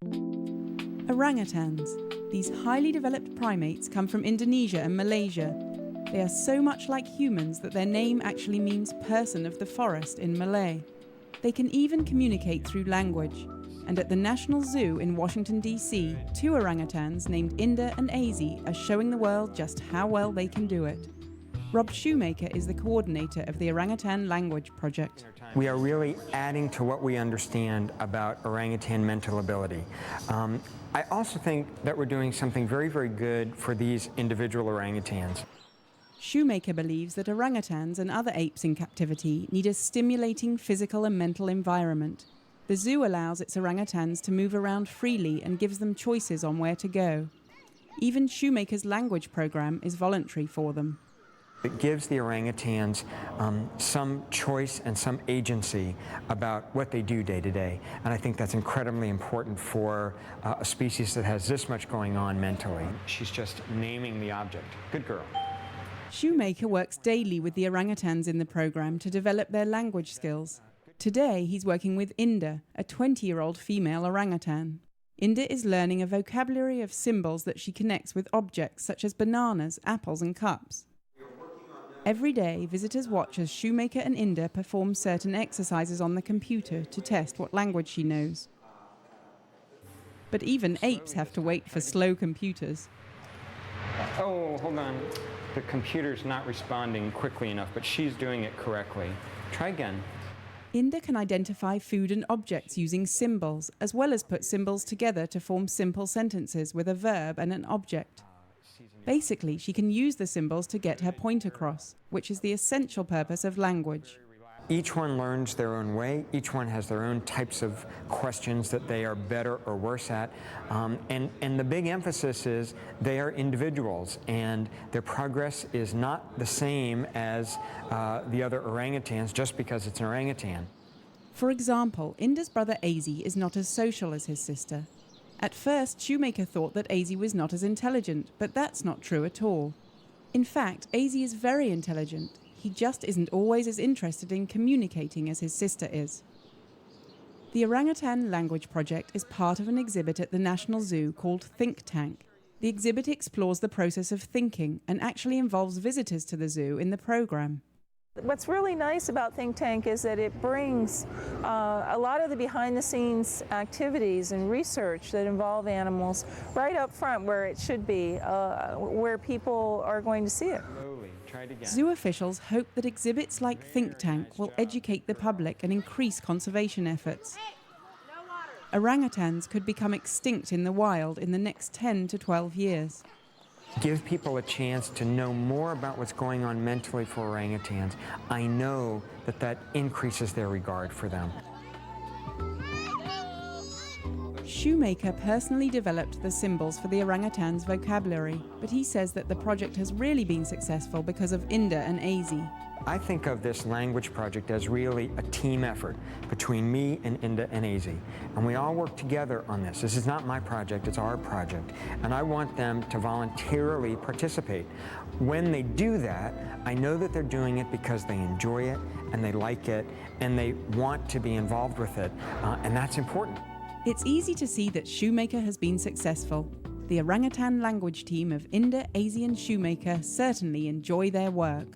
Orangutans. These highly developed primates come from Indonesia and Malaysia. They are so much like humans that their name actually means person of the forest in Malay. They can even communicate through language. And at the National Zoo in Washington, D.C., 2 orangutans named Inda and Azy are showing the world just how well they can do it. Rob Shoemaker is the coordinator of the Orangutan Language Project. We are really adding to what we understand about orangutan mental ability. I also think that we're doing something very, very good for these individual orangutans. Shoemaker believes that orangutans and other apes in captivity need a stimulating physical and mental environment. The zoo allows its orangutans to move around freely and gives them choices on where to go. Even Shoemaker's language program is voluntary for them. It gives the orangutans some choice and some agency about what they do day to day. And I think that's incredibly important for a species that has this much going on mentally. She's just naming the object. Good girl. Shoemaker works daily with the orangutans in the program to develop their language skills. Today, he's working with Inda, a 20-year-old female orangutan. Inda is learning a vocabulary of symbols that she connects with objects such as bananas, apples, and cups. Every day, visitors watch as Shoemaker and Inda perform certain exercises on the computer to test what language she knows. But even apes have to wait for slow computers. Oh, hold on. The computer's not responding quickly enough, but she's doing it correctly. Try again. Inda can identify food and objects using symbols, as well as put symbols together to form simple sentences with a verb and an object. Basically, she can use the symbols to get her point across, which is the essential purpose of language. Each one learns their own way. Each one has their own types of questions that they are better or worse at. And the big emphasis is they are individuals, and their progress is not the same as the other orangutans just because it's an orangutan. For example, Inda's brother Azy is not as social as his sister. At first, Shoemaker thought that Azy was not as intelligent, but that's not true at all. In fact, Azy is very intelligent. He just isn't always as interested in communicating as his sister is. The Orangutan Language Project is part of an exhibit at the National Zoo called Think Tank. The exhibit explores the process of thinking and actually involves visitors to the zoo in the program. What's really nice about Think Tank is that it brings a lot of the behind-the-scenes activities and research that involve animals right up front where it should be, where people are going to see it. Zoo officials hope that exhibits like Think Tank will educate the public and increase conservation efforts. Orangutans could become extinct in the wild in the next 10 to 12 years. Give people a chance to know more about what's going on mentally for orangutans. I know that that increases their regard for them. Shoemaker personally developed the symbols for the orangutan's vocabulary, but he says that the project has really been successful because of Inda and Azy. I think of this language project as really a team effort between me and Inda and Azy. And we all work together on this. This is not my project, it's our project. And I want them to voluntarily participate. When they do that, I know that they're doing it because they enjoy it and they like it and they want to be involved with it. And that's important. It's easy to see that Shoemaker has been successful. The orangutan language team of Inda, Azy and Shoemaker certainly enjoy their work.